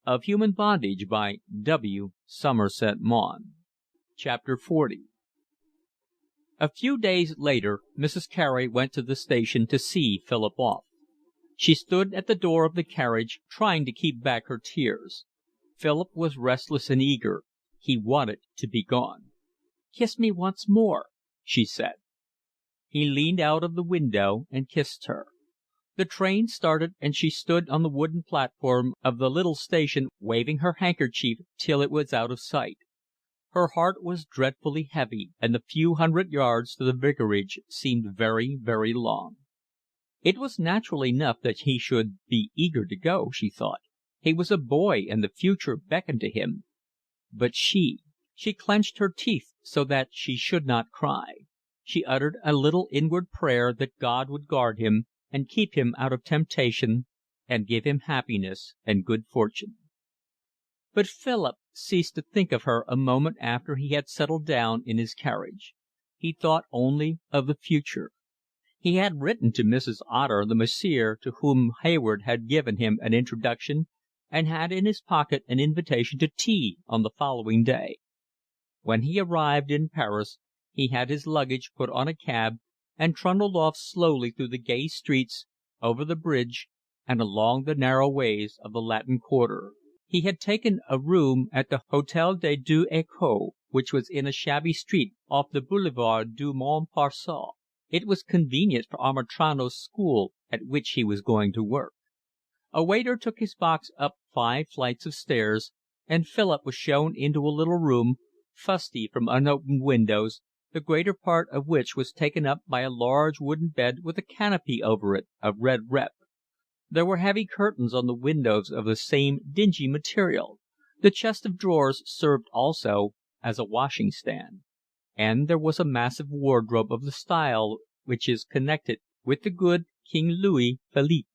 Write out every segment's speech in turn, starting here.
of Human Bondage by W. Somerset Maugham. Chapter 40. A few days later Mrs. Carey went to the station to see Philip off. She stood at the door of the carriage, trying to keep back her tears. Philip was restless and eager. He wanted to be gone. "Kiss me once more," she said. He leaned out of the window and kissed her. The train started, and she stood on the wooden platform of the little station, waving her handkerchief till it was out of sight. Her heart was dreadfully heavy, and the few hundred yards to the vicarage seemed very, very long. It was natural enough that he should be eager to go, she thought. He was a boy, and the future beckoned to him. But she clenched her teeth so that she should not cry. She uttered a little inward prayer that God would guard him, and keep him out of temptation, and give him happiness and good fortune. But Philip ceased to think of her a moment after he had settled down in his carriage. He thought only of the future. He had written to Mrs. Otter, the massiere to whom Hayward had given him an introduction, and had in his pocket an invitation to tea on the following day. When he arrived in Paris, he had his luggage put on a cab, and trundled off slowly through the gay streets, over the bridge, and along the narrow ways of the Latin Quarter. He had taken a room at the Hôtel des Deux Écoles, which was in a shabby street off the Boulevard du Montparnasse. It was convenient for Amitrano's school, at which he was going to work. A waiter took his box up 5 flights of stairs, and Philip was shown into a little room, fusty from unopened windows, the greater part of which was taken up by a large wooden bed with a canopy over it of red rep. There were heavy curtains on the windows of the same dingy material. The chest of drawers served also as a washing stand. And there was a massive wardrobe of the style which is connected with the good King Louis Philippe.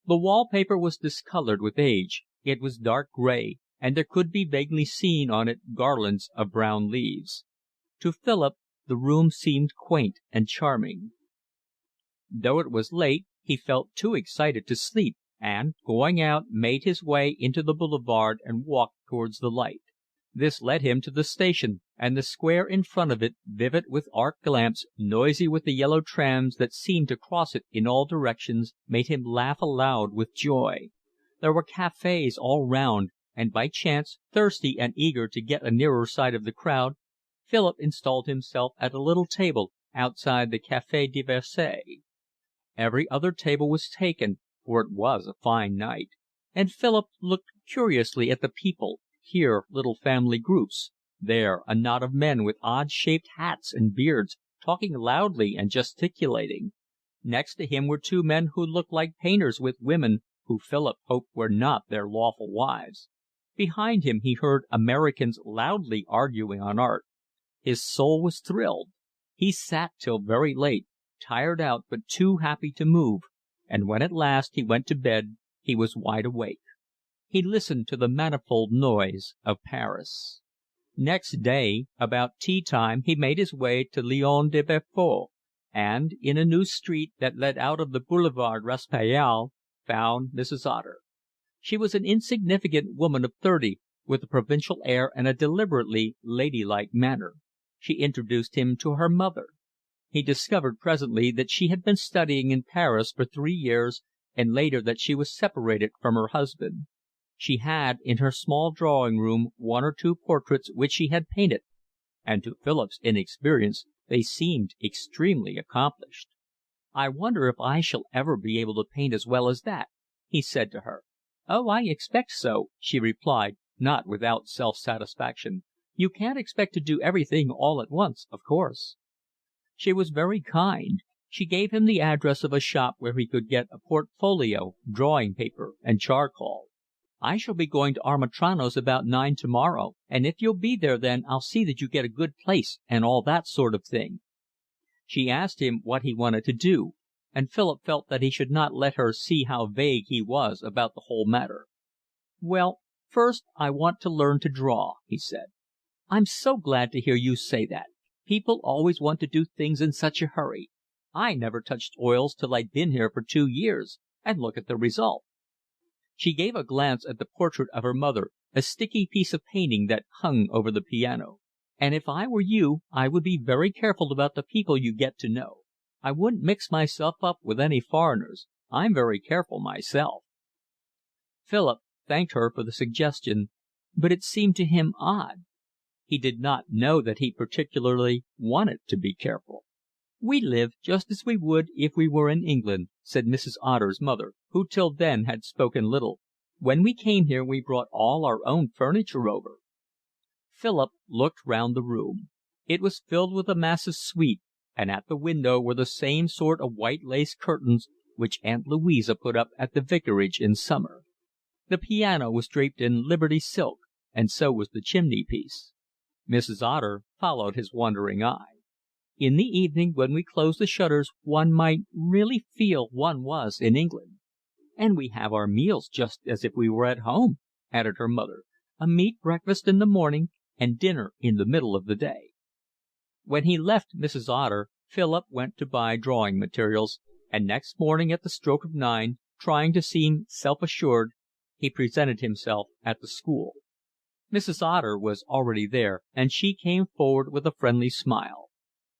The wall-paper was discoloured with age. It was dark grey, and there could be vaguely seen on it garlands of brown leaves. To Philip the room seemed quaint and charming. Though it was late, he felt too excited to sleep, and, going out, made his way into the boulevard and walked towards the light. This led him to the station, and the square in front of it, vivid with arc lamps, noisy with the yellow trams that seemed to cross it in all directions, made him laugh aloud with joy. There were cafes all round, and by chance, thirsty and eager to get a nearer sight of the crowd, Philip installed himself at a little table outside the Café de Versailles. Every other table was taken, for it was a fine night, and Philip looked curiously at the people, here little family groups, there a knot of men with odd-shaped hats and beards, talking loudly and gesticulating. Next to him were 2 men who looked like painters with women who Philip hoped were not their lawful wives. Behind him he heard Americans loudly arguing on art. His soul was thrilled. He sat till very late, tired out but too happy to move, and when at last he went to bed he was wide awake. He listened to the manifold noise of Paris. Next day, about tea time, he made his way to Lion de Beaufort, and, in a new street that led out of the Boulevard Raspail, found Mrs. Otter. She was an insignificant woman of 30, with a provincial air and a deliberately ladylike manner. She introduced him to her mother. He discovered presently that she had been studying in Paris for 3 years, and later that she was separated from her husband. She had in her small drawing-room 1 or 2 portraits which she had painted, and to Philip's inexperience they seemed extremely accomplished. "I wonder if I shall ever be able to paint as well as that," he said to her. "Oh, I expect so," she replied, not without self-satisfaction. "You can't expect to do everything all at once, of course." She was very kind. She gave him the address of a shop where he could get a portfolio, drawing paper, and charcoal. "I shall be going to Amitrano's about 9 tomorrow, and if you'll be there then I'll see that you get a good place and all that sort of thing." She asked him what he wanted to do, and Philip felt that he should not let her see how vague he was about the whole matter. "Well, first I want to learn to draw," he said. "I'm so glad to hear you say that. People always want to do things in such a hurry. I never touched oils till I'd been here for 2 years, and look at the result." She gave a glance at the portrait of her mother, a sticky piece of painting that hung over the piano. "And if I were you, I would be very careful about the people you get to know. I wouldn't mix myself up with any foreigners. I'm very careful myself." Philip thanked her for the suggestion, but it seemed to him odd. He did not know that he particularly wanted to be careful. "We live just as we would if we were in England," said Mrs. Otter's mother, who till then had spoken little. "When we came here we brought all our own furniture over." Philip looked round the room. It was filled with a massive suite, and at the window were the same sort of white lace curtains which Aunt Louisa put up at the vicarage in summer. The piano was draped in Liberty silk, and so was the chimney piece. Mrs. Otter followed his wandering eye. "In the evening, when we closed the shutters, one might really feel one was in England." "And we have our meals just as if we were at home," added her mother. "A meat breakfast in the morning, and dinner in the middle of the day." When he left Mrs. Otter, Philip went to buy drawing materials, and next morning at the stroke of 9, trying to seem self-assured, he presented himself at the school. Mrs. Otter was already there, and she came forward with a friendly smile.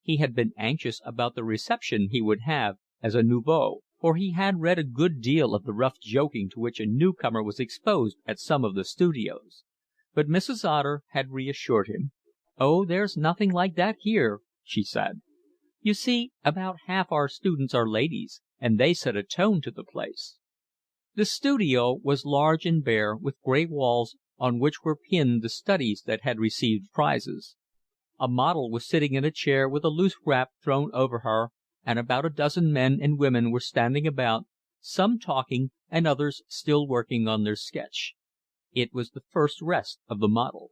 He had been anxious about the reception he would have as a nouveau, for he had read a good deal of the rough joking to which a newcomer was exposed at some of the studios. But Mrs. Otter had reassured him. "Oh, there's nothing like that here," she said. "You see, about half our students are ladies, and they set a tone to the place." The studio was large and bare, with gray walls on which were pinned the studies that had received prizes. A model was sitting in a chair with a loose wrap thrown over her, and about a dozen men and women were standing about, some talking and others still working on their sketch. It was the first rest of the model.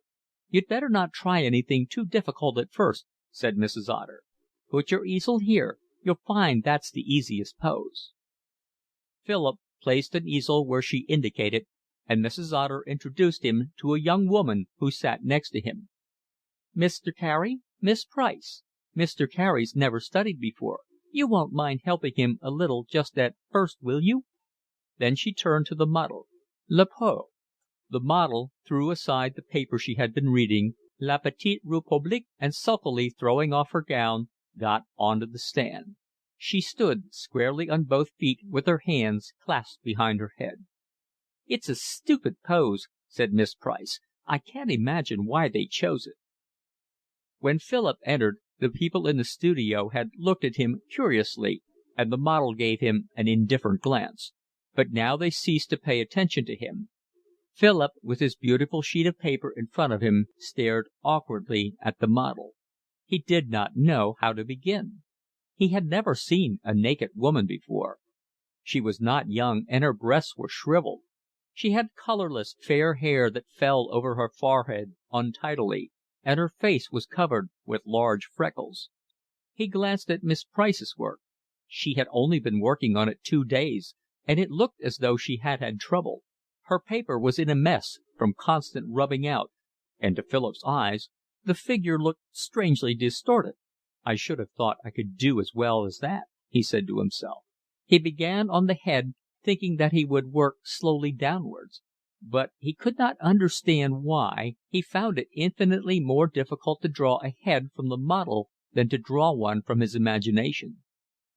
"You'd better not try anything too difficult at first," said Mrs. Otter. "Put your easel here. You'll find that's the easiest pose." Philip placed an easel where she indicated, and Mrs. Otter introduced him to a young woman who sat next to him. "Mr. Carey, Miss Price. Mr. Carey's never studied before. You won't mind helping him a little just at first, will you?" Then she turned to the model. "Le pot." The model threw aside the paper she had been reading, La Petite République, and sulkily throwing off her gown, got on to the stand. She stood squarely on both feet with her hands clasped behind her head. "It's a stupid pose," said Miss Price. "I can't imagine why they chose it." When Philip entered, the people in the studio had looked at him curiously, and the model gave him an indifferent glance. But now they ceased to pay attention to him. Philip, with his beautiful sheet of paper in front of him, stared awkwardly at the model. He did not know how to begin. He had never seen a naked woman before. She was not young, and her breasts were shriveled. She had colourless, fair hair that fell over her forehead untidily, and her face was covered with large freckles. He glanced at Miss Price's work. She had only been working on it 2 days, and it looked as though she had had trouble. Her paper was in a mess from constant rubbing out, and to Philip's eyes the figure looked strangely distorted. "I should have thought I could do as well as that," he said to himself. He began on the head, thinking that he would work slowly downwards, but he could not understand why he found it infinitely more difficult to draw a head from the model than to draw one from his imagination.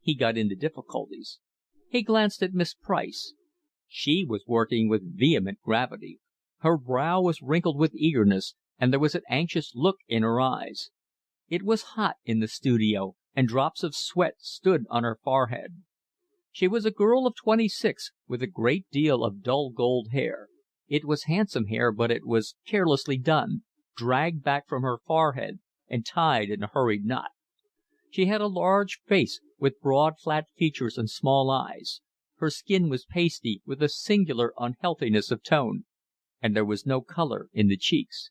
He got into difficulties. He glanced at Miss Price. She was working with vehement gravity. Her brow was wrinkled with eagerness, and there was an anxious look in her eyes. It was hot in the studio, and drops of sweat stood on her forehead. She was a girl of 26, with a great deal of dull gold hair. It was handsome hair, but it was carelessly done, dragged back from her forehead, and tied in a hurried knot. She had a large face, with broad flat features and small eyes. Her skin was pasty, with a singular unhealthiness of tone, and there was no colour in the cheeks.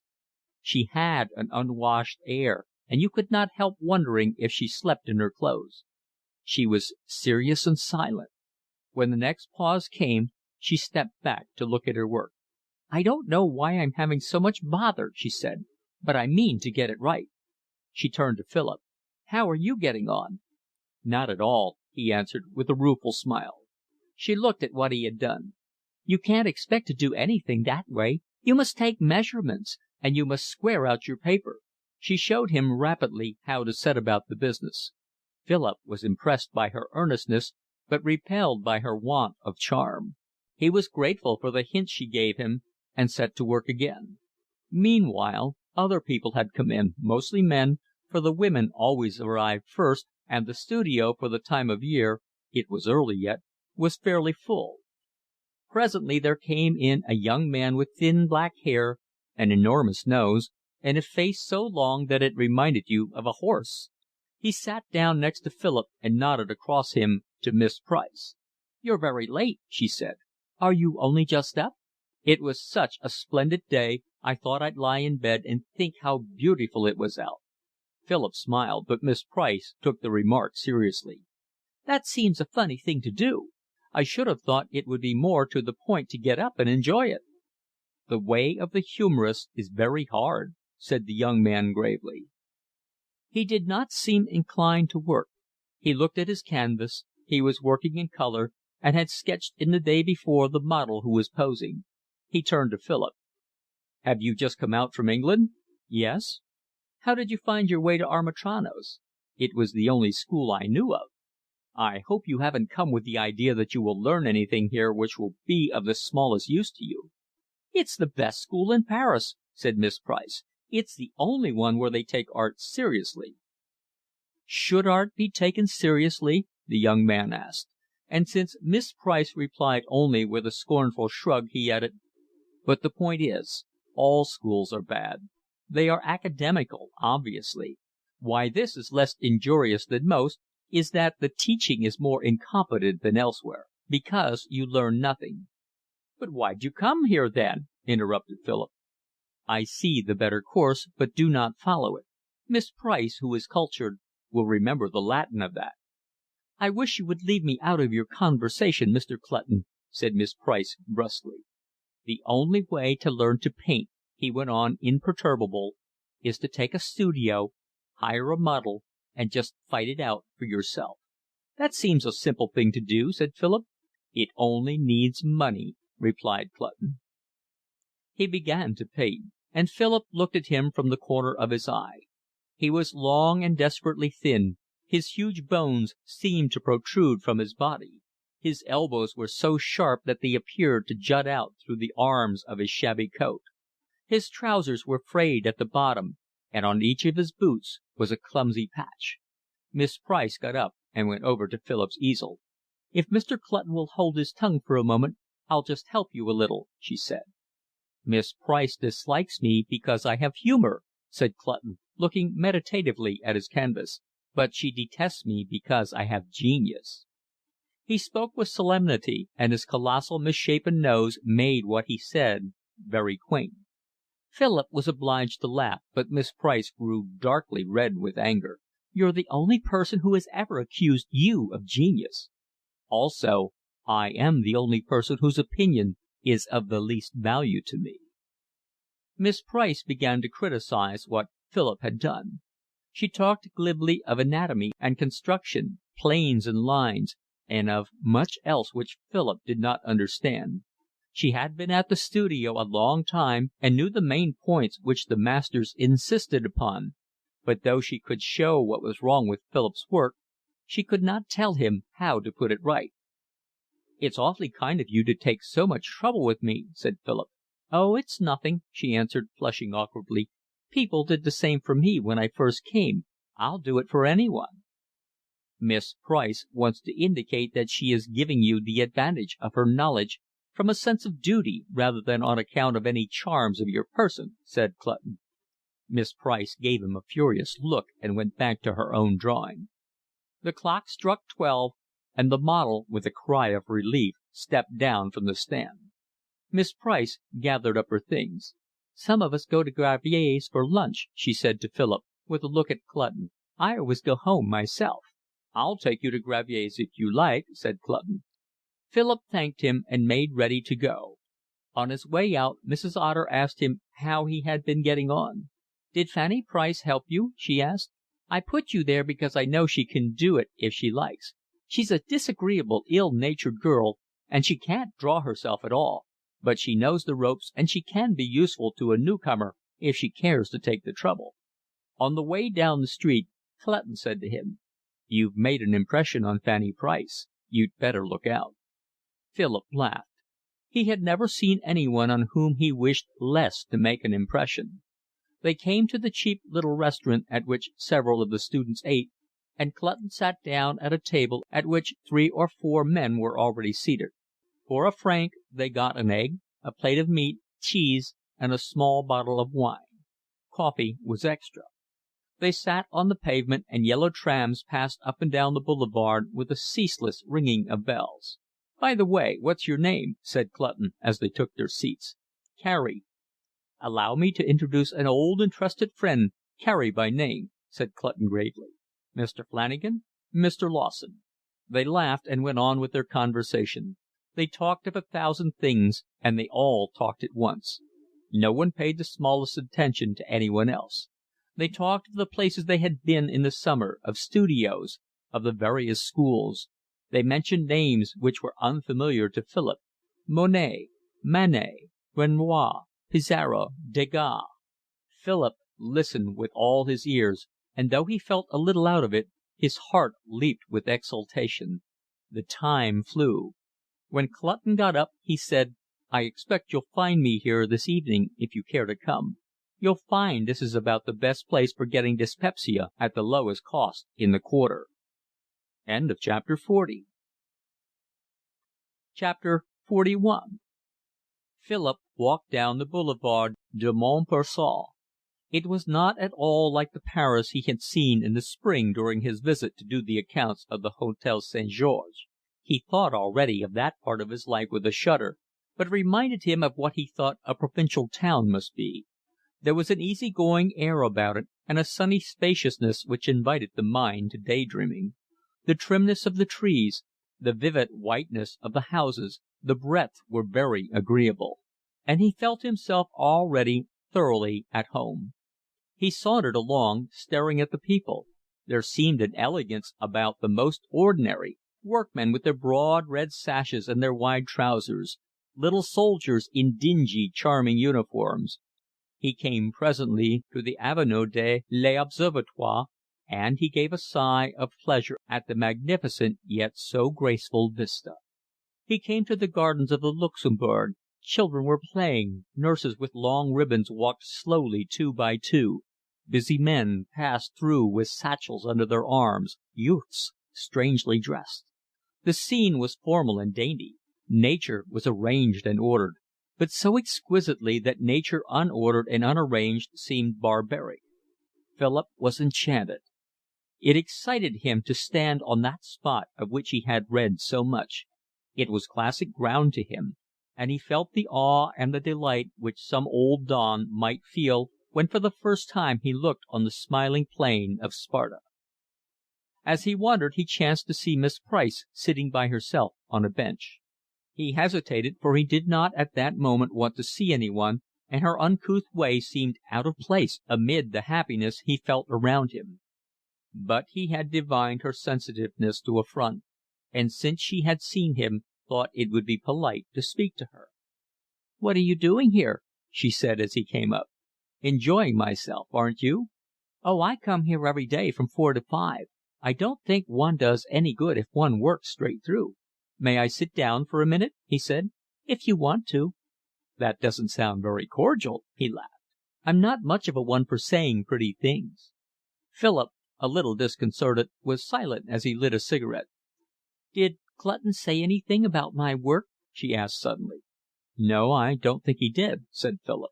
She had an unwashed air, and you could not help wondering if she slept in her clothes. She was serious and silent. When the next pause came, she stepped back to look at her work. "I don't know why I'm having so much bother," she said, "but I mean to get it right." She turned to Philip. "How are you getting on?" "Not at all," he answered, with a rueful smile. She looked at what he had done. You can't expect to do anything that way. You must take measurements, and you must square out your paper." She showed him rapidly how to set about the business. Philip was impressed by her earnestness, but repelled by her want of charm. He was grateful for the hints she gave him, and set to work again. Meanwhile, other people had come in, mostly men, for the women always arrived first, and the studio, for the time of year (it was early yet), was fairly full. Presently there came in a young man with thin black hair, an enormous nose, and a face so long that it reminded you of a horse. He sat down next to Philip and nodded across him to Miss Price. "You're very late," she said. "Are you only just up?" "It was such a splendid day, I thought I'd lie in bed and think how beautiful it was out." Philip smiled, but Miss Price took the remark seriously. "That seems a funny thing to do. I should have thought it would be more to the point to get up and enjoy it." "The way of the humorist is very hard," said the young man gravely. He did not seem inclined to work. He looked at his canvas. He was working in colour, and had sketched in the day before the model who was posing. He turned to Philip. "Have you just come out from England?" "Yes." "How did you find your way to Amitrano's?" "It was the only school I knew of." "I hope you haven't come with the idea that you will learn anything here which will be of the smallest use to you." "It's the best school in Paris," said Miss Price. "It's the only one where they take art seriously." "Should art be taken seriously?" the young man asked, and since Miss Price replied only with a scornful shrug, he added, "But the point is, all schools are bad. They are academical, obviously. Why this is less injurious than most is that the teaching is more incompetent than elsewhere, because you learn nothing." "But why'd you come here, then?" interrupted Philip. "I see the better course, but do not follow it. Miss Price, who is cultured, will remember the Latin of that." "I wish you would leave me out of your conversation, Mr. Clutton," said Miss Price brusquely. "The only way to learn to paint," he went on imperturbable, "is to take a studio, hire a model, and just fight it out for yourself." "That seems a simple thing to do," said Philip. "It only needs money," replied Clutton. He began to paint, and Philip looked at him from the corner of his eye. He was long and desperately thin. His huge bones seemed to protrude from his body. His elbows were so sharp that they appeared to jut out through the arms of his shabby coat. His trousers were frayed at the bottom, and on each of his boots was a clumsy patch. Miss Price got up and went over to Philip's easel. "If Mr. Clutton will hold his tongue for a moment, I'll just help you a little," she said. "Miss Price dislikes me because I have humour," said Clutton, looking meditatively at his canvas, "but she detests me because I have genius." He spoke with solemnity, and his colossal misshapen nose made what he said very quaint. Philip was obliged to laugh, but Miss Price grew darkly red with anger. "You're the only person who has ever accused you of genius." "Also, I am the only person whose opinion is of the least value to me." Miss Price began to criticize what Philip had done. She talked glibly of anatomy and construction, planes and lines, and of much else which Philip did not understand. She had been at the studio a long time and knew the main points which the masters insisted upon, but though she could show what was wrong with Philip's work, she could not tell him how to put it right. "It's awfully kind of you to take so much trouble with me," said Philip. "Oh, it's nothing," she answered, flushing awkwardly. "People did the same for me when I first came. I'll do it for anyone." "Miss Price wants to indicate that she is giving you the advantage of her knowledge from a sense of duty rather than on account of any charms of your person," said Clutton. Miss Price gave him a furious look and went back to her own drawing. The clock struck 12, and the model, with a cry of relief, stepped down from the stand. Miss Price gathered up her things. "Some of us go to Gravier's for lunch," she said to Philip, with a look at Clutton. "I always go home myself." "I'll take you to Gravier's if you like," said Clutton. Philip thanked him and made ready to go. On his way out, Mrs. Otter asked him how he had been getting on. "Did Fanny Price help you?" she asked. "I put you there because I know she can do it if she likes. She's a disagreeable, ill-natured girl, and she can't draw herself at all, but she knows the ropes and she can be useful to a newcomer if she cares to take the trouble." On the way down the street Clutton said to him: "You've made an impression on Fanny Price. You'd better look out." Philip laughed. He had never seen anyone on whom he wished less to make an impression. They came to the cheap little restaurant at which several of the students ate, and Clutton sat down at a table at which 3 or 4 men were already seated. For a franc they got an egg, a plate of meat, cheese, and a small bottle of wine. Coffee was extra. They sat on the pavement, and yellow trams passed up and down the boulevard with a ceaseless ringing of bells. "By the way, what's your name?" said Clutton, as they took their seats. "Carey." "Allow me to introduce an old and trusted friend, Carey by name," said Clutton gravely. "Mr. Flanagan, Mr. Lawson." They laughed and went on with their conversation. They talked of 1,000 things, and they all talked at once. No one paid the smallest attention to anyone else. They talked of the places they had been in the summer, of studios, of the various schools. They mentioned names which were unfamiliar to Philip: Monet, Manet, Renoir, Pissarro, Degas. Philip listened with all his ears, and though he felt a little out of it, his heart leaped with exultation. The time flew. When Clutton got up, he said: "I expect you'll find me here this evening if you care to come. You'll find this is about the best place for getting dyspepsia at the lowest cost in the Quarter." Chapter 41. Philip walked down the Boulevard de Montparnasse. It was not at all like the Paris he had seen in the spring during his visit to do the accounts of the Hôtel St. Georges. He thought already of that part of his life with a shudder, but it reminded him of what he thought a provincial town must be. There was an easy-going air about it, and a sunny spaciousness which invited the mind to daydreaming. The trimness of the trees, the vivid whiteness of the houses, the breadth were very agreeable, and he felt himself already thoroughly at home. He sauntered along, staring at the people. There seemed an elegance about the most ordinary: workmen with their broad red sashes and their wide trousers, little soldiers in dingy, charming uniforms. He came presently to the Avenue de l'Observatoire, and he gave a sigh of pleasure at the magnificent yet so graceful vista. He came to the gardens of the Luxembourg. Children were playing, nurses with long ribbons walked slowly 2 by 2, busy men passed through with satchels under their arms, youths strangely dressed. The scene was formal and dainty. Nature was arranged and ordered, but so exquisitely that nature unordered and unarranged seemed barbaric. Philip was enchanted. It excited him to stand on that spot of which he had read so much. It was classic ground to him, and he felt the awe and the delight which some old don might feel when for the first time he looked on the smiling plain of Sparta. As he wandered he chanced to see Miss Price sitting by herself on a bench. He hesitated, for he did not at that moment want to see anyone, and her uncouth way seemed out of place amid the happiness he felt around him. But he had divined her sensitiveness to affront, and since she had seen him, thought it would be polite to speak to her. "What are you doing here?" she said as he came up. "Enjoying myself, aren't you?" "Oh, I come here every day from 4 to 5. I don't think one does any good if one works straight through." "May I sit down for a minute?" he said. "If you want to." "That doesn't sound very cordial," he laughed. "I'm not much of a one for saying pretty things." Philip, a little disconcerted, was silent as he lit a cigarette. "Did Clutton say anything about my work?" she asked suddenly. "No, I don't think he did," said Philip.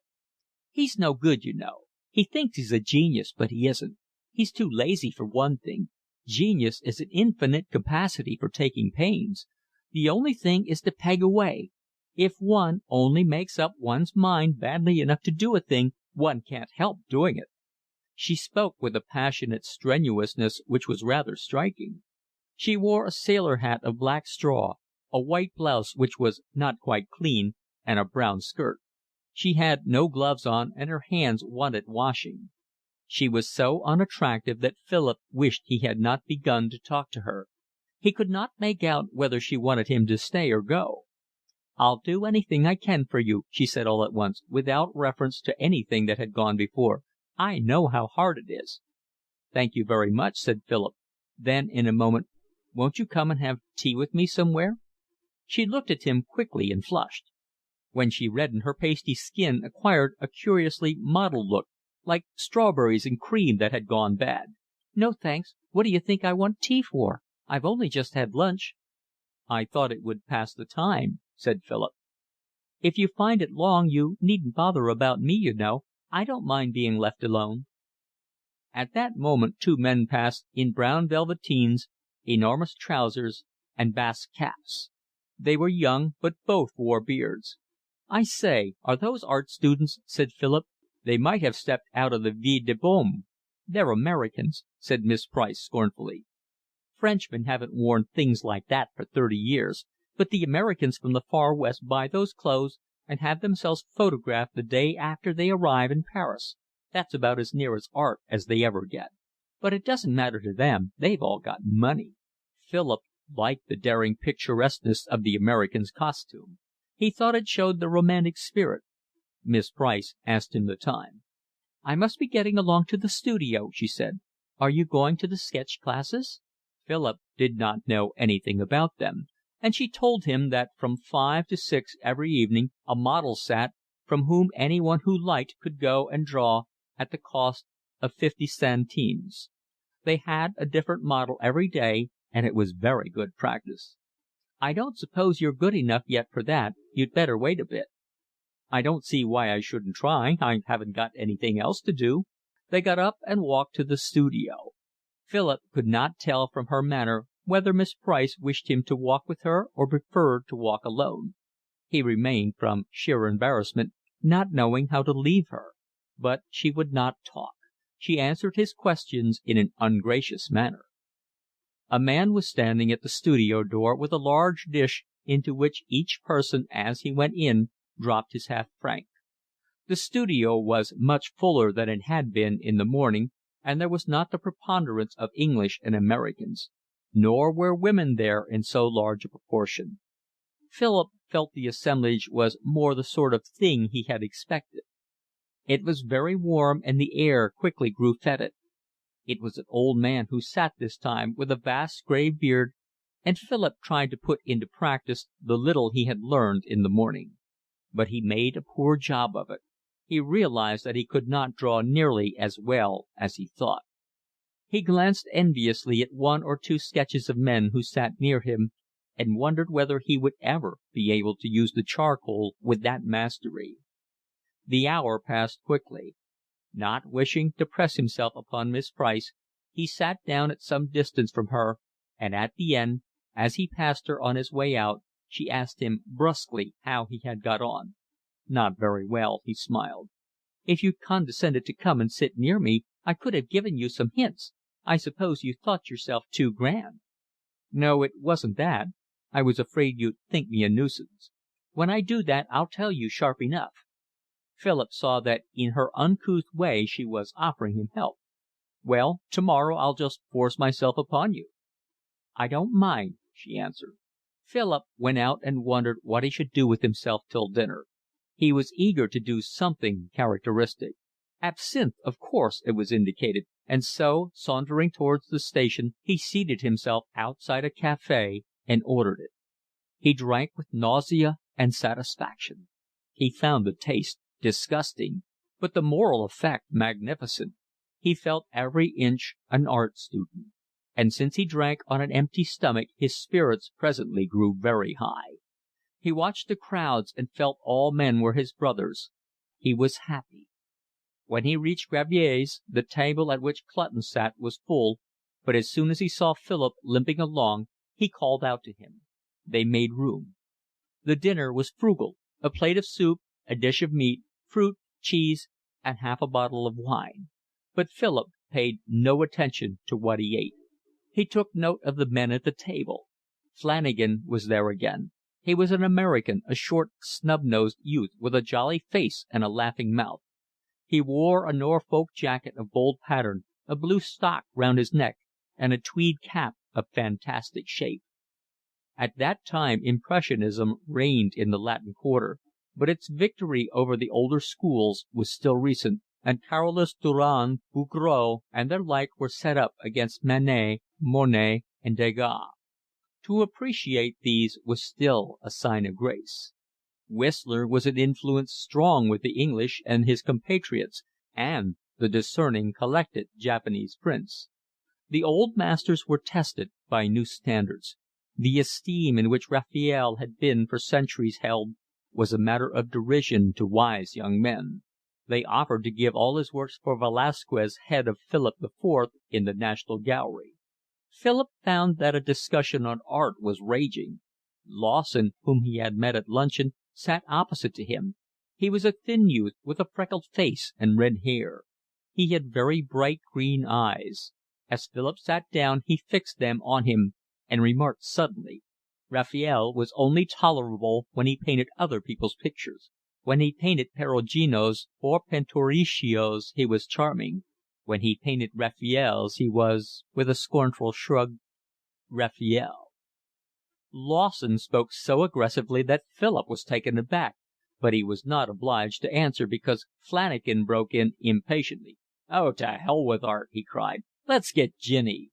"He's no good, you know. He thinks he's a genius, but he isn't. He's too lazy for one thing. Genius is an infinite capacity for taking pains. The only thing is to peg away. If one only makes up one's mind badly enough to do a thing, one can't help doing it." She spoke with a passionate strenuousness which was rather striking. She wore a sailor hat of black straw, a white blouse which was not quite clean, and a brown skirt. She had no gloves on, and her hands wanted washing. She was so unattractive that Philip wished he had not begun to talk to her. He could not make out whether she wanted him to stay or go. "I'll do anything I can for you," she said all at once, without reference to anything that had gone before. "I know how hard it is." "Thank you very much," said Philip. Then in a moment, "Won't you come and have tea with me somewhere?" She looked at him quickly and flushed. When she reddened, her pasty skin acquired a curiously mottled look, like strawberries and cream that had gone bad. "No, thanks. What d'you think I want tea for? I've only just had lunch." "I thought it would pass the time," said Philip. "If you find it long, you needn't bother about me, you know. I don't mind being left alone." At that moment two men passed in brown velveteens, enormous trousers, and Basque caps. They were young, but both wore beards. "I say, are those art students?" said Philip. "They might have stepped out of the Vie de Boheme." "They're Americans," said Miss Price scornfully. "Frenchmen haven't worn things like that for 30 years, but the Americans from the Far West buy those clothes and have themselves photographed the day after they arrive in Paris. That's about as near art as they ever get. But it doesn't matter to them, they've all got money." Philip liked the daring picturesqueness of the American's costume. He thought it showed the romantic spirit. Miss Price asked him the time. "I must be getting along to the studio," she said. "Are you going to the sketch classes?" Philip did not know anything about them, and she told him that from 5 to 6 every evening a model sat, from whom anyone who liked could go and draw at the cost of 50 centimes. They had a different model every day, and it was very good practice. "I don't suppose you're good enough yet for that. You'd better wait a bit." "I don't see why I shouldn't try. I haven't got anything else to do." They got up and walked to the studio. Philip could not tell from her manner whether Miss Price wished him to walk with her or preferred to walk alone. He remained, from sheer embarrassment, not knowing how to leave her. But she would not talk. She answered his questions in an ungracious manner. A man was standing at the studio door with a large dish into which each person, as he went in, dropped his half-franc. The studio was much fuller than it had been in the morning, and there was not the preponderance of English and Americans. Nor were women there in so large a proportion. Philip felt the assemblage was more the sort of thing he had expected. It was very warm, and the air quickly grew fetid. It was an old man who sat this time, with a vast grey beard, and Philip tried to put into practice the little he had learned in the morning. But he made a poor job of it. He realised that he could not draw nearly as well as he thought. He glanced enviously at one or two sketches of men who sat near him, and wondered whether he would ever be able to use the charcoal with that mastery. The hour passed quickly. Not wishing to press himself upon Miss Price, he sat down at some distance from her, and at the end, as he passed her on his way out, she asked him brusquely how he had got on. "Not very well," he smiled. "If you'd condescended to come and sit near me, I could have given you some hints. I suppose you thought yourself too grand." "No, it wasn't that. I was afraid you'd think me a nuisance. When I do that, I'll tell you sharp enough." Philip saw that in her uncouth way she was offering him help. "Well, tomorrow I'll just force myself upon you." "I don't mind," she answered. Philip went out and wondered what he should do with himself till dinner. He was eager to do something characteristic. Absinthe, of course, it was indicated, and so, sauntering towards the station, he seated himself outside a café and ordered it. He drank with nausea and satisfaction. He found the taste disgusting, but the moral effect magnificent. He felt every inch an art student. And since he drank on an empty stomach, his spirits presently grew very high. He watched the crowds and felt all men were his brothers. He was happy. When he reached Gravier's, the table at which Clutton sat was full, but as soon as he saw Philip limping along, he called out to him. They made room. The dinner was frugal, a plate of soup, a dish of meat, fruit, cheese, and half a bottle of wine. But Philip paid no attention to what he ate. He took note of the men at the table. Flanagan was there again. He was an American, a short, snub-nosed youth with a jolly face and a laughing mouth. He wore a Norfolk jacket of bold pattern, a blue stock round his neck, and a tweed cap of fantastic shape. At that time Impressionism reigned in the Latin Quarter, but its victory over the older schools was still recent, and Carolus Duran, Bouguereau, and their like were set up against Manet, Monet, and Degas. To appreciate these was still a sign of grace. Whistler was an influence strong with the English and his compatriots, and the discerning, collected Japanese prince. The old masters were tested by new standards. The esteem in which Raphael had been for centuries held was a matter of derision to wise young men. They offered to give all his works for Velasquez, head of Philip IV, in the National Gallery. Philip found that a discussion on art was raging. Lawson, whom he had met at luncheon, sat opposite to him. He was a thin youth with a freckled face and red hair. He had very bright green eyes. As Philip sat down he fixed them on him and remarked suddenly: Raphael was only tolerable when he painted other people's pictures. When he painted Peruginos or Pinturicchios he was charming. When he painted Raphaels he was, with a scornful shrug, Raphael. Lawson spoke so aggressively that Philip was taken aback, but he was not obliged to answer because Flanagan broke in impatiently. "Oh, to hell with art," he cried. "Let's get ginny."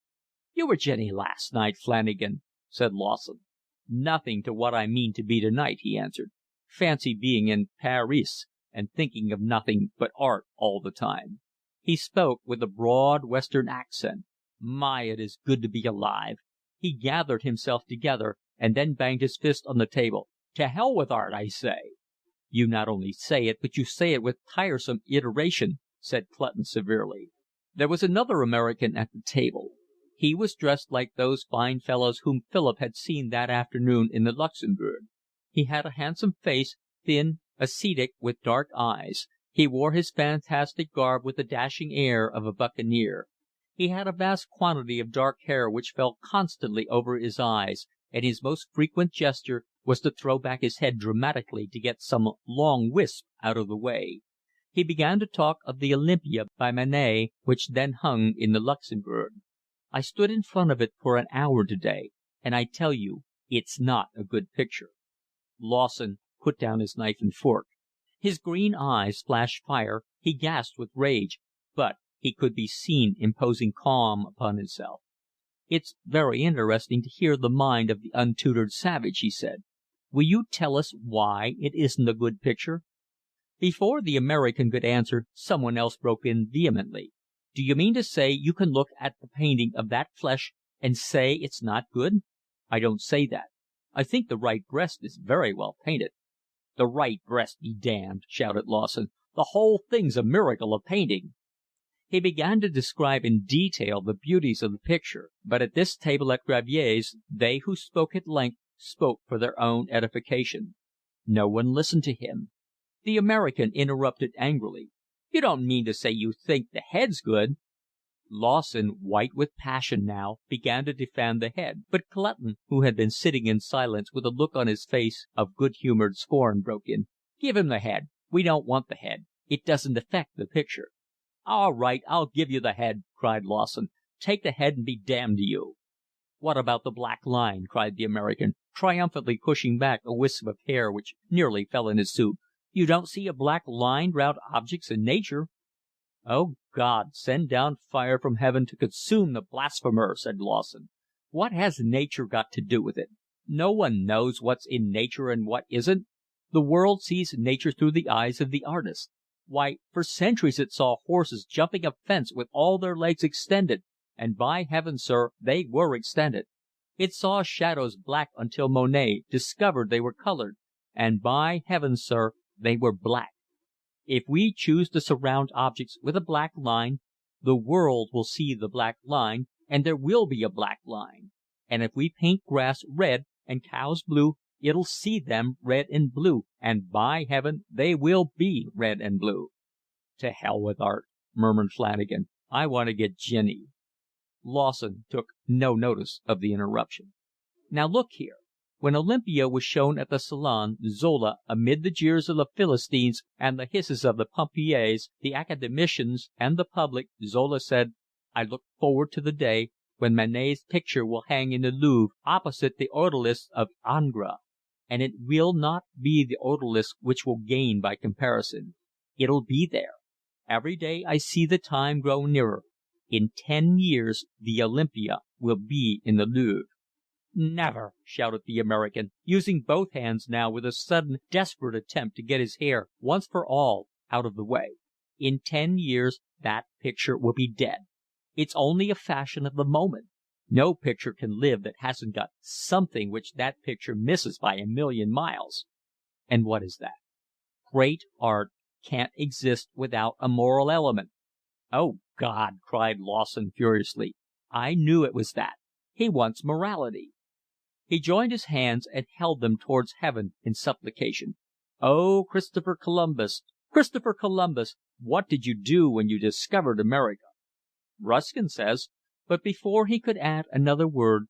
"You were ginny last night, Flanagan," said Lawson. "Nothing to what I mean to be tonight," he answered. "Fancy being in Paris and thinking of nothing but art all the time." He spoke with a broad Western accent. "My, it is good to be alive." He gathered himself together and then banged his fist on the table. "To hell with art, I say." "You not only say it, but you say it with tiresome iteration," said Clutton severely. There was another American at the table. He was dressed like those fine fellows whom Philip had seen that afternoon in the Luxembourg. He had a handsome face, thin, ascetic, with dark eyes. He wore his fantastic garb with the dashing air of a buccaneer. He had a vast quantity of dark hair which fell constantly over his eyes, and his most frequent gesture was to throw back his head dramatically to get some long wisp out of the way. He began to talk of the Olympia by Manet, which then hung in the Luxembourg. "I stood in front of it for an hour today, and I tell you it's not a good picture." Lawson put down his knife and fork. His green eyes flashed fire, he gasped with rage, but he could be seen imposing calm upon himself. "It's very interesting to hear the mind of the untutored savage," he said. "Will you tell us why it isn't a good picture?" Before the American could answer, someone else broke in vehemently. "Do you mean to say you can look at the painting of that flesh and say it's not good?" "I don't say that. I think the right breast is very well painted." "The right breast be damned," shouted Lawson. "The whole thing's a miracle of painting." He began to describe in detail the beauties of the picture, but at this table at Gravier's they who spoke at length spoke for their own edification. No one listened to him. The American interrupted angrily. "You don't mean to say you think the head's good?" Lawson, white with passion now, began to defend the head, but Clutton, who had been sitting in silence with a look on his face of good-humored scorn, broke in. "Give him the head. We don't want the head. It doesn't affect the picture." "All right, I'll give you the head," cried Lawson. "Take the head and be damned to you." "What about the black line?" cried the American, triumphantly pushing back a wisp of hair which nearly fell in his soup. "You don't see a black line round objects in nature." "Oh, God, send down fire from heaven to consume the blasphemer," said Lawson. "What has nature got to do with it? No one knows what's in nature and what isn't. The world sees nature through the eyes of the artist. Why, for centuries it saw horses jumping a fence with all their legs extended, and by heaven, sir, they were extended. It saw shadows black until Monet discovered they were colored, and by heaven, sir, they were black. If we choose to surround objects with a black line, the world will see the black line, and there will be a black line. And if we paint grass red and cows blue, it'll see them red and blue, and by heaven, they will be red and blue." "To hell with art," murmured Flanagan. "I want to get ginny." Lawson took no notice of the interruption. "Now look here. When Olympia was shown at the Salon, Zola, amid the jeers of the Philistines and the hisses of the pompiers, the academicians, and the public, Zola said, 'I look forward to the day when Manet's picture will hang in the Louvre opposite the odalisque of Ingres. And it will not be the odalisque which will gain by comparison. It'll be there. Every day I see the time grow nearer. In 10 years the Olympia will be in the Louvre." "Never!" shouted the American, using both hands now with a sudden, desperate attempt to get his hair, once for all, out of the way. "In 10 years that picture will be dead. It's only a fashion of the moment. No picture can live that hasn't got something which that picture misses by a million miles." "And what is that?" "Great art can't exist without a moral element." "Oh, God!" cried Lawson furiously. "I knew it was that. He wants morality." He joined his hands and held them towards heaven in supplication. "Oh, Christopher Columbus, Christopher Columbus, what did you do when you discovered America?" "Ruskin says—" But before he could add another word,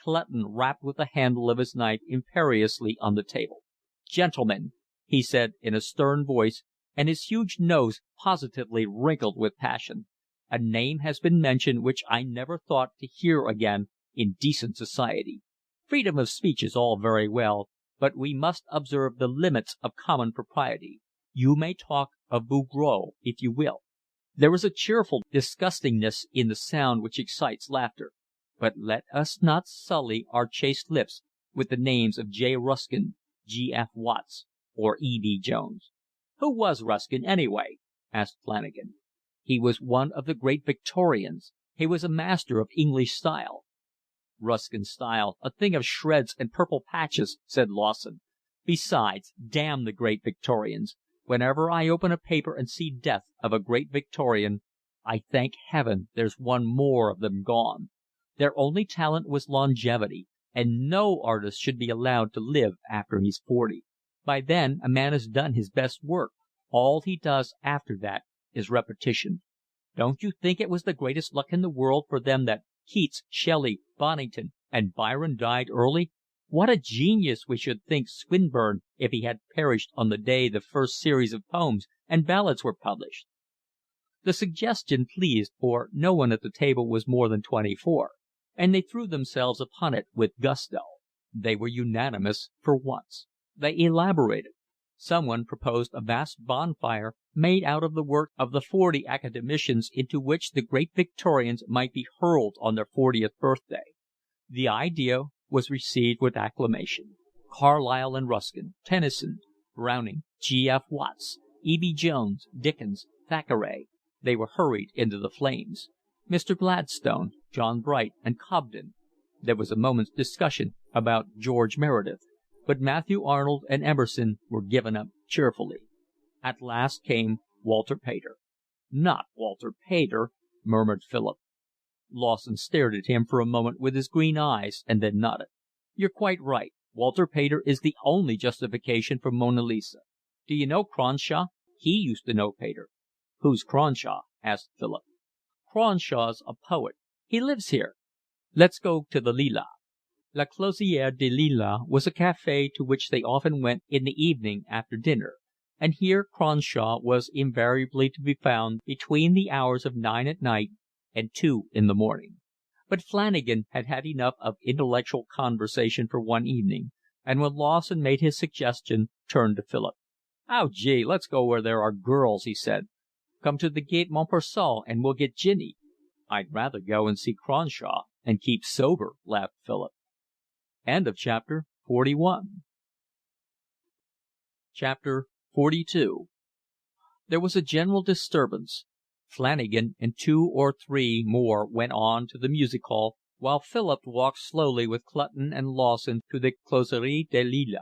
Clutton rapped with the handle of his knife imperiously on the table. "Gentlemen," he said in a stern voice, and his huge nose positively wrinkled with passion, "a name has been mentioned which I never thought to hear again in decent society. Freedom of speech is all very well, but we must observe the limits of common propriety. You may talk of Bouguereau if you will. There is a cheerful disgustingness in the sound which excites laughter. But let us not sully our chaste lips with the names of J. Ruskin, G. F. Watts, or E. B. Jones." "Who was Ruskin, anyway?" asked Flanagan. "He was one of the great Victorians. He was a master of English style." "Ruskin's style, a thing of shreds and purple patches," said Lawson. "Besides, damn the great Victorians. Whenever I open a paper and see death of a great Victorian, I thank heaven there's one more of them gone. Their only talent was longevity, and no artist should be allowed to live after he's 40. By then a man has done his best work. All he does after that is repetition. Don't you think it was the greatest luck in the world for them that Keats, Shelley, Bonington, and Byron died early? What a genius we should think Swinburne if he had perished on the day the first series of poems and ballads were published." The suggestion pleased, for no one at the table was more than 24, and they threw themselves upon it with gusto. They were unanimous for once. They elaborated. Someone proposed a vast bonfire made out of the work of the 40 academicians into which the great Victorians might be hurled on their 40th birthday. The idea was received with acclamation. Carlyle and Ruskin, Tennyson, Browning, G. F. Watts, E. B. Jones, Dickens, Thackeray, they were hurried into the flames. Mr. Gladstone, John Bright, and Cobden. There was a moment's discussion about George Meredith, but Matthew Arnold and Emerson were given up cheerfully. At last came Walter Pater. "Not Walter Pater," murmured Philip. Lawson stared at him for a moment with his green eyes and then nodded. "You're quite right. Walter Pater is the only justification for Mona Lisa. Do you know Cronshaw? He used to know Pater." "Who's Cronshaw?" asked Philip. "Cronshaw's a poet. He lives here. Let's go to the Lilas." La Closerie des Lilas was a café to which they often went in the evening after dinner, and here Cronshaw was invariably to be found between the hours of 9 at night and 2 in the morning. But Flanagan had had enough of intellectual conversation for one evening, and when Lawson made his suggestion, turned to Philip. "Oh, gee, let's go where there are girls," he said. "Come to the Gaite Montparnasse and we'll get ginny." "I'd rather go and see Cronshaw and keep sober," laughed Philip. Chapter 42. There was a general disturbance. Flanagan and 2 or 3 more went on to the music hall, while Philip walked slowly with Clutton and Lawson to the Closerie des Lilas.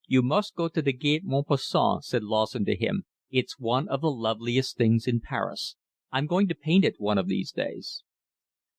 "You must go to the Gaite Montparnasse," said Lawson to him. "It's one of the loveliest things in Paris. I'm going to paint it one of these days."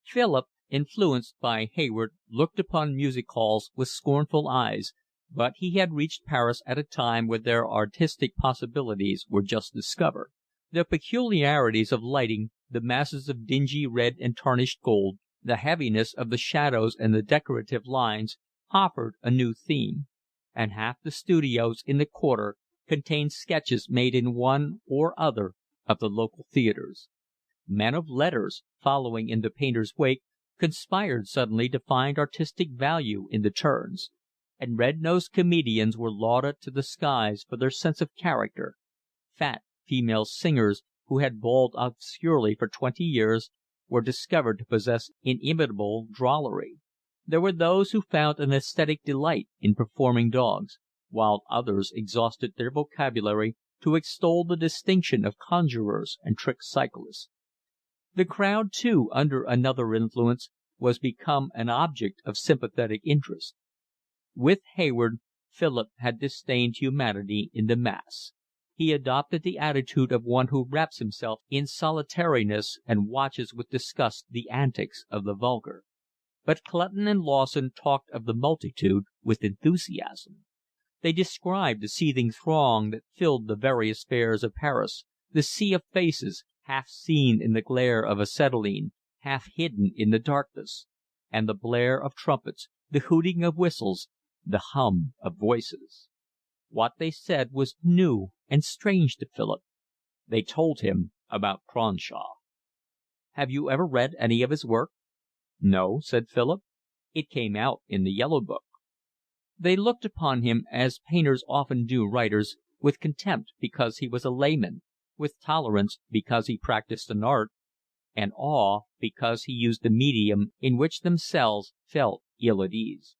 Philip, influenced by Hayward, looked upon music halls with scornful eyes, but he had reached Paris at a time when their artistic possibilities were just discovered. The peculiarities of lighting, the masses of dingy red and tarnished gold, the heaviness of the shadows and the decorative lines, offered a new theme; and half the studios in the Quarter contained sketches made in one or other of the local theatres. Men of letters, following in the painter's wake, conspired suddenly to find artistic value in the turns, and red-nosed comedians were lauded to the skies for their sense of character. Fat female singers who had bawled obscurely for 20 years were discovered to possess inimitable drollery. There were those who found an aesthetic delight in performing dogs, while others exhausted their vocabulary to extol the distinction of conjurers and trick cyclists. The crowd, too, under another influence, was become an object of sympathetic interest. With Hayward, Philip had disdained humanity in the mass. He adopted the attitude of one who wraps himself in solitariness and watches with disgust the antics of the vulgar. But Clutton and Lawson talked of the multitude with enthusiasm. They described the seething throng that filled the various fairs of Paris, the sea of faces, half seen in the glare of acetylene, half hidden in the darkness, and the blare of trumpets, the hooting of whistles, the hum of voices. What they said was new and strange to Philip. They told him about Cronshaw. "Have you ever read any of his work?" "No," said Philip. "It came out in the Yellow Book." They looked upon him, as painters often do writers, with contempt because he was a layman, with tolerance because he practised an art, and awe because he used a medium in which themselves felt ill at ease.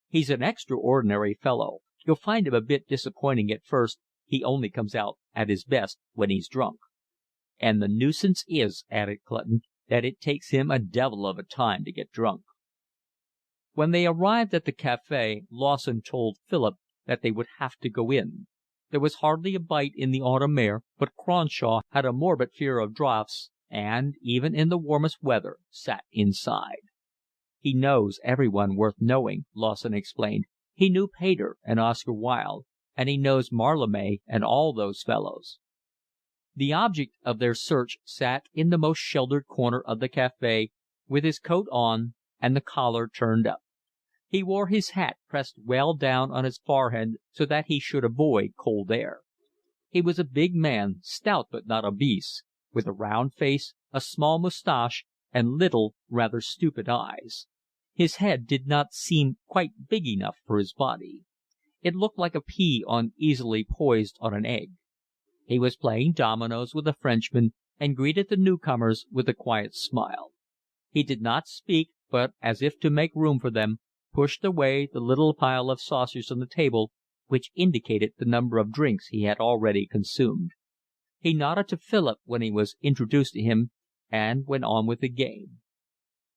"He's an extraordinary fellow. You'll find him a bit disappointing at first. He only comes out at his best when he's drunk." "And the nuisance is," added Clutton, "that it takes him a devil of a time to get drunk." When they arrived at the café, Lawson told Philip that they would have to go in. There was hardly a bite in the autumn air, but Cronshaw had a morbid fear of draughts, and, even in the warmest weather, sat inside. "He knows everyone worth knowing," Lawson explained. "He knew Pater and Oscar Wilde, and he knows Mallarmé and all those fellows." The object of their search sat in the most sheltered corner of the café, with his coat on and the collar turned up. He wore his hat pressed well down on his forehead so that he should avoid cold air. He was a big man, stout but not obese, with a round face, a small moustache, and little, rather stupid eyes. His head did not seem quite big enough for his body. It looked like a pea uneasily poised on an egg. He was playing dominoes with a Frenchman, and greeted the newcomers with a quiet smile. He did not speak, but, as if to make room for them, pushed away the little pile of saucers on the table, which indicated the number of drinks he had already consumed. He nodded to Philip when he was introduced to him, and went on with the game.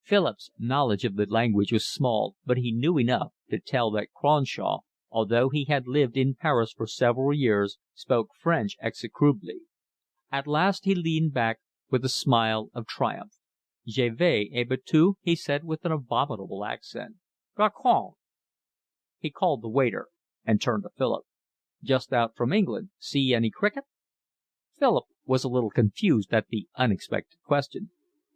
Philip's knowledge of the language was small, but he knew enough to tell that Cronshaw, although he had lived in Paris for several years, spoke French execrably. At last he leaned back with a smile of triumph. "Je vais abattu," he said with an abominable accent. "Garçon." He called the waiter, and turned to Philip. "Just out from England. See any cricket?" Philip was a little confused at the unexpected question.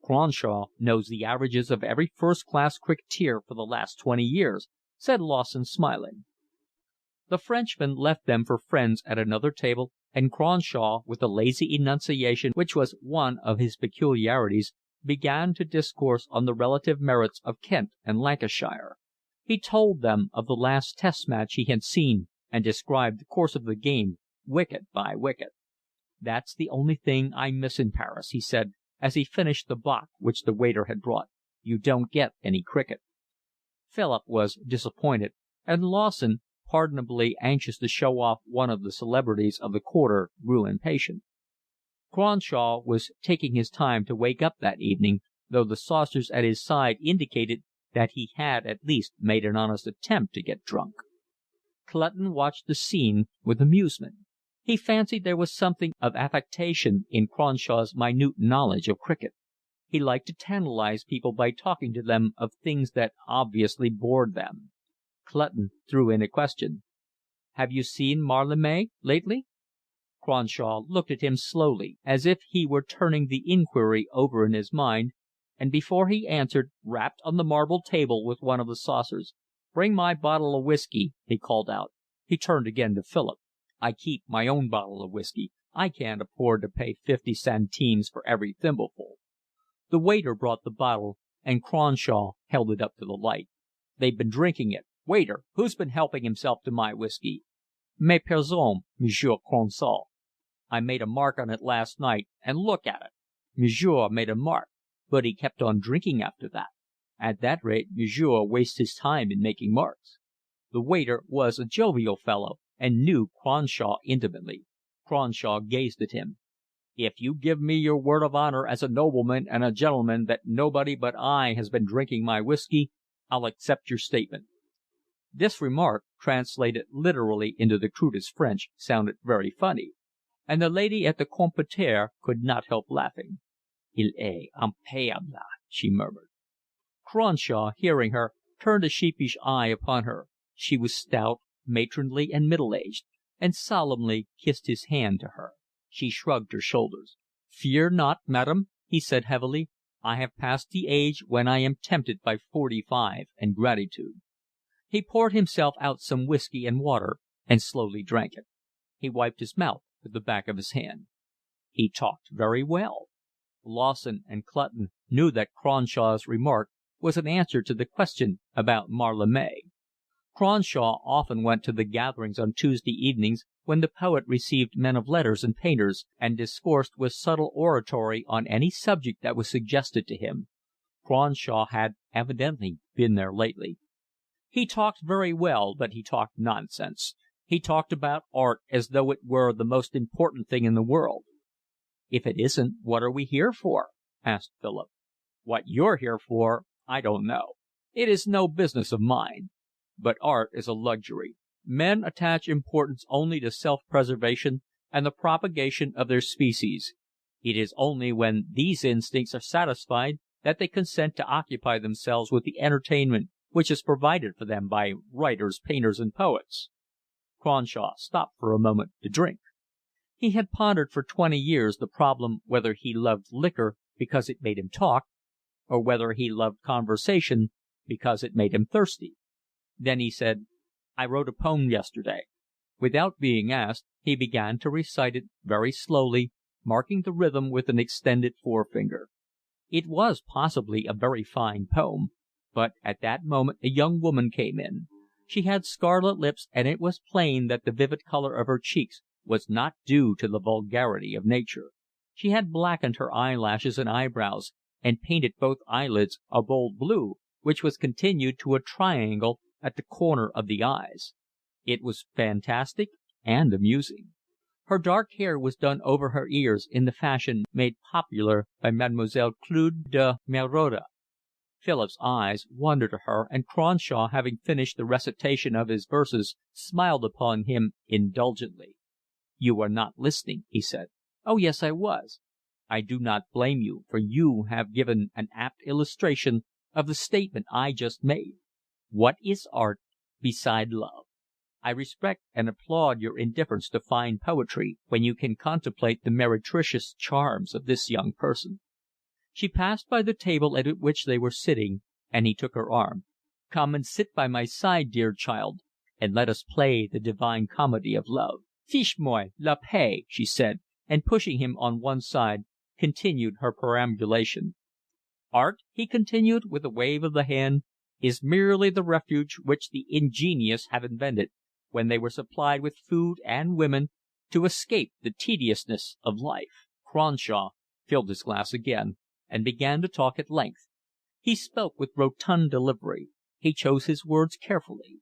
"Cronshaw knows the averages of every first-class cricketer for the last 20 years," said Lawson, smiling. The Frenchman left them for friends at another table, and Cronshaw, with the lazy enunciation which was one of his peculiarities, began to discourse on the relative merits of Kent and Lancashire. He told them of the last Test match he had seen, and described the course of the game, wicket by wicket. "That's the only thing I miss in Paris," he said, as he finished the bock which the waiter had brought. "You don't get any cricket." Philip was disappointed, and Lawson, pardonably anxious to show off one of the celebrities of the Quarter, grew impatient. Cronshaw was taking his time to wake up that evening, though the saucers at his side indicated that he had at least made an honest attempt to get drunk. Clutton watched the scene with amusement. He fancied there was something of affectation in Cronshaw's minute knowledge of cricket. He liked to tantalize people by talking to them of things that obviously bored them. Clutton threw in a question. "Have you seen Mallarmé lately?" Cronshaw looked at him slowly, as if he were turning the inquiry over in his mind, and before he answered, rapped on the marble table with one of the saucers. "Bring my bottle of whiskey," he called out. He turned again to Philip. "I keep my own bottle of whiskey. I can't afford to pay 50 centimes for every thimbleful." The waiter brought the bottle, and Cronshaw held it up to the light. "They've been drinking it. Waiter, who's been helping himself to my whiskey?" "Mais personne, Monsieur Cronshaw. I made a mark on it last night, and look at it." Monsieur made a mark, but he kept on drinking after that. At that rate, Monsieur wastes his time in making marks. The waiter was a jovial fellow, and knew Cronshaw intimately. Cronshaw gazed at him. "If you give me your word of honor as a nobleman and a gentleman that nobody but I has been drinking my whiskey, I'll accept your statement." This remark, translated literally into the crudest French, sounded very funny, and the lady at the comptoir could not help laughing. "Il est impayable," she murmured. Cronshaw, hearing her, turned a sheepish eye upon her. She was stout, matronly, and middle-aged, and solemnly kissed his hand to her. She shrugged her shoulders. "Fear not, madam," he said heavily. "I have passed the age when I am tempted by 45 and gratitude." He poured himself out some whiskey and water, and slowly drank it. He wiped his mouth with the back of his hand. He talked very well. Lawson and Clutton knew that Cronshaw's remark was an answer to the question about Mallarmé. Cronshaw often went to the gatherings on Tuesday evenings when the poet received men of letters and painters, and discoursed with subtle oratory on any subject that was suggested to him. Cronshaw had evidently been there lately. He talked very well, but he talked nonsense. He talked about art as though it were the most important thing in the world. "If it isn't, what are we here for?" asked Philip. "What you're here for, I don't know. It is no business of mine. But art is a luxury. Men attach importance only to self-preservation and the propagation of their species. It is only when these instincts are satisfied that they consent to occupy themselves with the entertainment which is provided for them by writers, painters, and poets." Cronshaw stopped for a moment to drink. He had pondered for 20 years the problem whether he loved liquor because it made him talk, or whether he loved conversation because it made him thirsty. Then he said, "I wrote a poem yesterday." Without being asked, he began to recite it very slowly, marking the rhythm with an extended forefinger. It was possibly a very fine poem, but at that moment a young woman came in. She had scarlet lips, and it was plain that the vivid color of her cheeks was not due to the vulgarity of nature. She had blackened her eyelashes and eyebrows, and painted both eyelids a bold blue, which was continued to a triangle at the corner of the eyes. It was fantastic and amusing. Her dark hair was done over her ears in the fashion made popular by Mademoiselle Claude de Meroda. Philip's eyes wandered to her, and Cronshaw, having finished the recitation of his verses, smiled upon him indulgently. "You were not listening," he said. "Oh, yes, I was." "I do not blame you, for you have given an apt illustration of the statement I just made. What is art beside love? I respect and applaud your indifference to fine poetry when you can contemplate the meretricious charms of this young person." She passed by the table at which they were sitting, and he took her arm. "Come and sit by my side, dear child, and let us play the divine comedy of love." "Fiche moi la paix," she said, and pushing him on one side, continued her perambulation. "Art," he continued, with a wave of the hand, "is merely the refuge which the ingenious have invented, when they were supplied with food and women, to escape the tediousness of life." Cronshaw filled his glass again, and began to talk at length. He spoke with rotund delivery. He chose his words carefully.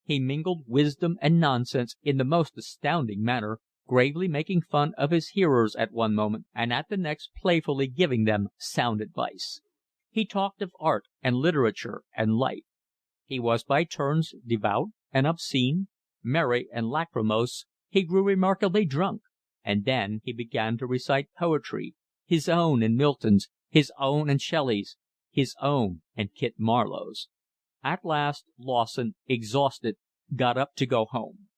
He mingled wisdom and nonsense in the most astounding manner, gravely making fun of his hearers at one moment, and at the next playfully giving them sound advice. He talked of art and literature and life. He was by turns devout and obscene, merry and lachrymose. He grew remarkably drunk, and then he began to recite poetry, his own and Milton's, his own and Shelley's, his own and Kit Marlowe's. At last Lawson, exhausted, got up to go home.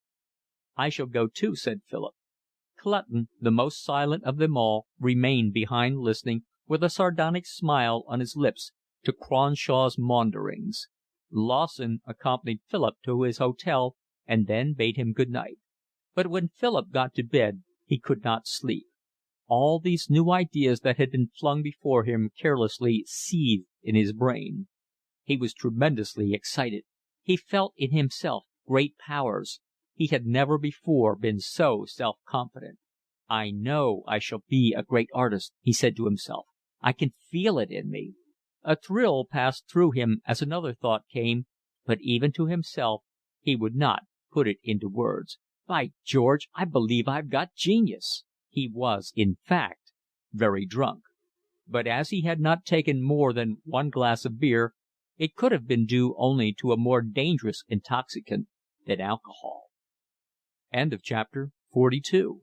"I shall go too," said Philip. Clutton, the most silent of them all, remained behind listening, with a sardonic smile on his lips, to Cronshaw's maunderings. Lawson accompanied Philip to his hotel, and then bade him good night. But when Philip got to bed he could not sleep. all these new ideas that had been flung before him carelessly seethed in his brain. He was tremendously excited. He felt in himself great powers. He had never before been so self-confident. "I know I shall be a great artist," he said to himself. "I can feel it in me." A thrill passed through him as another thought came, but even to himself he would not put it into words. "By George, I believe I've got genius." He was, in fact, very drunk. But as he had not taken more than one glass of beer, it could have been due only to a more dangerous intoxicant than alcohol. Chapter 42